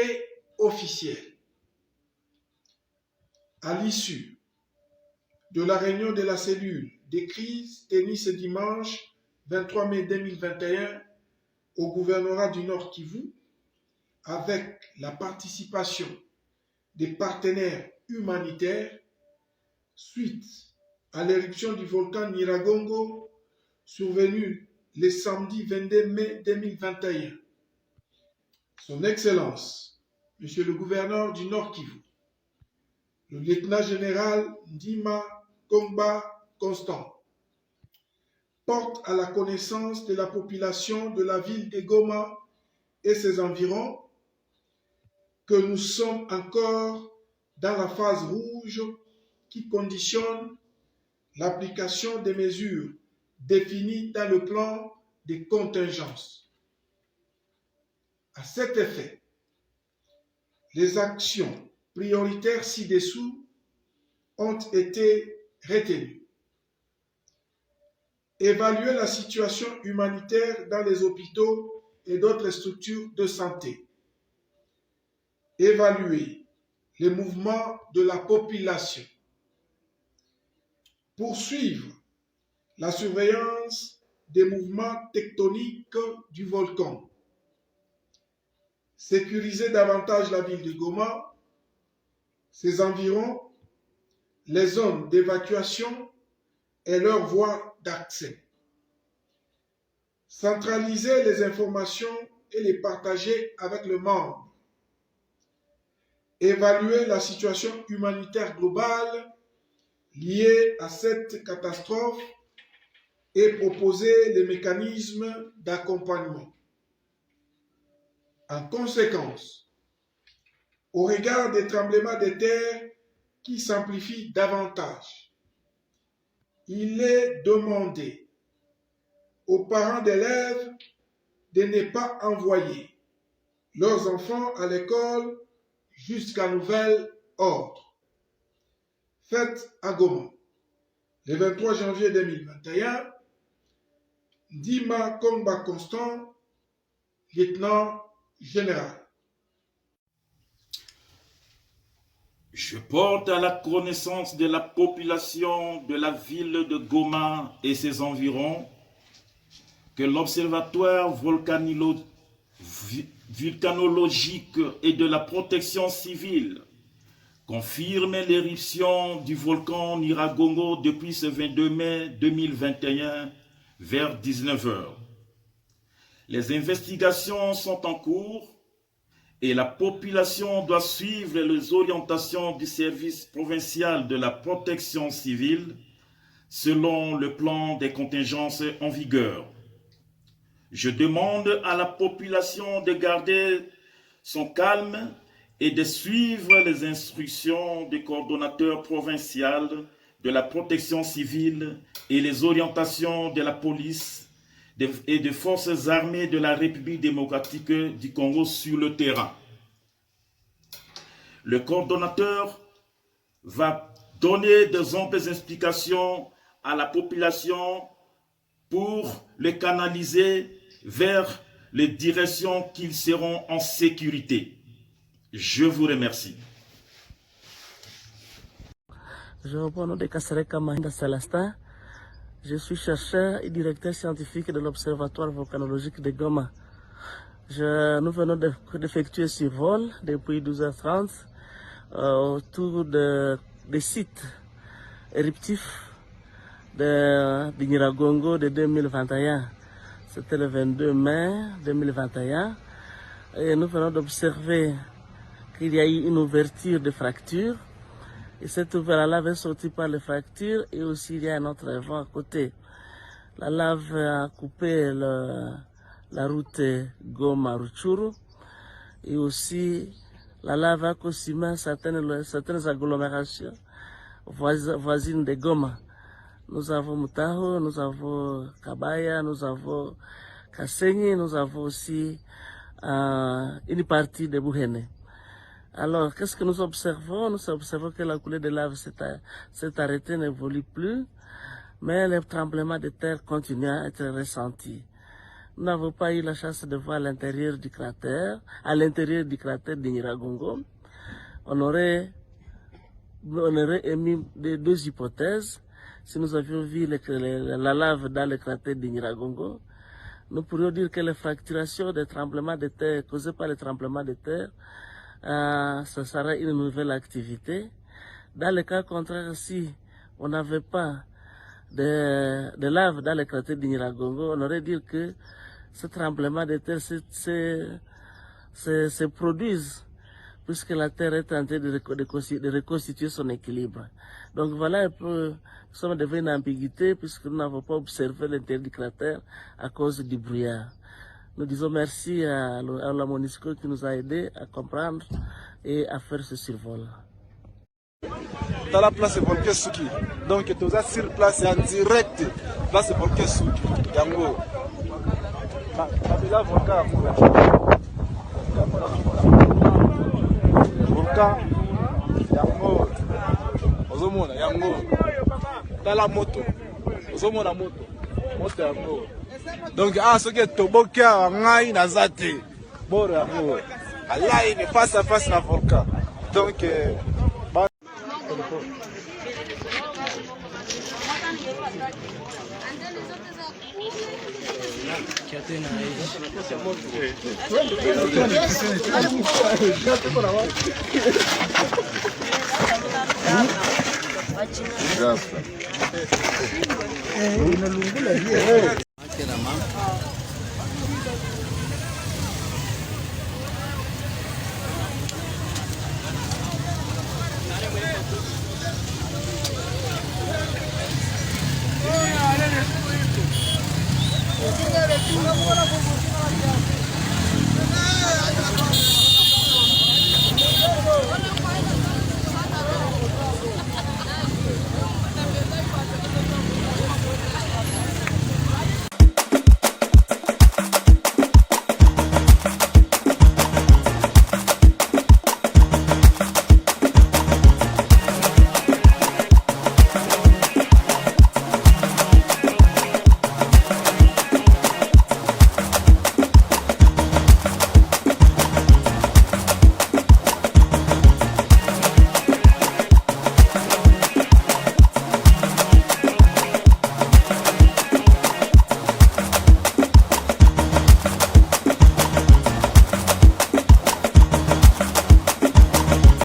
Communiqué officiel. À l'issue de la réunion de la cellule des crises tenue ce dimanche 23 mai 2021 au gouvernorat du Nord Kivu, avec la participation des partenaires humanitaires suite à l'éruption du volcan Nyiragongo survenue le samedi 22 mai 2021. Son Excellence, Monsieur le gouverneur du Nord Kivu, le lieutenant-général Ndima Kongba Constant, porte à la connaissance de la population de la ville de Goma et ses environs que nous sommes encore dans la phase rouge qui conditionne l'application des mesures définies dans le plan de contingence. À cet effet, les actions prioritaires ci-dessous ont été retenues. Évaluer la situation humanitaire dans les hôpitaux et d'autres structures de santé. Évaluer les mouvements de la population. Poursuivre la surveillance des mouvements tectoniques du volcan. Sécuriser davantage la ville de Goma, ses environs, les zones d'évacuation et leurs voies d'accès. Centraliser les informations et les partager avec le membre. Évaluer la situation humanitaire globale liée à cette catastrophe et proposer les mécanismes d'accompagnement. En conséquence, au regard des tremblements de terre qui s'amplifient davantage, il est demandé aux parents d'élèves de ne pas envoyer leurs enfants à l'école jusqu'à nouvel ordre. Faites à Goma, le 23 janvier 2021, Ndima Kongba Constant, lieutenant général. Je porte à la connaissance de la population de la ville de Goma et ses environs que l'Observatoire volcanologique et de la protection civile confirme l'éruption du volcan Nyiragongo depuis ce 22 mai 2021 vers 19h. Les investigations sont en cours et la population doit suivre les orientations du service provincial de la protection civile selon le plan des contingences en vigueur. Je demande à la population de garder son calme et de suivre les instructions du coordonnateur provincial de la protection civile et les orientations de la police et des forces armées de la République démocratique du Congo sur le terrain. Le coordonnateur va donner des amples explications à la population pour les canaliser vers les directions qu'ils seront en sécurité. Je vous remercie. Je reprends le nom de Kasereka Mahinda Celestin. Je suis chercheur et directeur scientifique de l'Observatoire volcanologique de Goma. Nous venons d'effectuer ce vol depuis 12h30 autour des sites éruptifs de Nyiragongo de 2021. C'était le 22 mai 2021. Et nous venons d'observer qu'il y a eu une ouverture de fractures. Et cette ouverture-là avait sorti par les fractures et aussi il y a un autre vent à côté. La lave a coupé la route Goma-Rutshuru et aussi la lave a consumé certaines agglomérations voisines de Goma. Nous avons Mutaho, nous avons Kabaya, nous avons Kasenyi, nous avons aussi une partie de Bouhene. Alors, qu'est-ce que nous observons? Nous observons que la coulée de lave s'est arrêtée, n'évolue plus, mais les tremblements de terre continuent à être ressentis. nous n'avons pas eu la chance de voir à l'intérieur du cratère de Nyiragongo. On aurait émis deux hypothèses. Si nous avions vu la lave dans le cratère de Nyiragongo, nous pourrions dire que les fracturations des tremblements de terre causées par les tremblements de terre, ça sera une nouvelle activité. Dans le cas contraire, si on n'avait pas de lave dans le cratère de Nyiragongo, on aurait dit que ce tremblement de terre se produisent puisque la terre est en train de reconstituer son équilibre. Donc voilà un peu, nous sommes devant une ambiguïté puisque nous n'avons pas observé l'intérieur du cratère à cause du brouillard. Nous disons merci à la MONUSCO qui nous a aidés à comprendre et à faire ce survol. Dans la place Volké Souki. Donc tout ça sur place en direct. Place Volké Souki. Yango. Volcan. Yango. Ozomona yango. Dans la moto. Ozomona moto. Moto yango. Donc ce qui est toboka ngai nazate. Bon yango. Allah il est face à face na volcan. Donc Señores,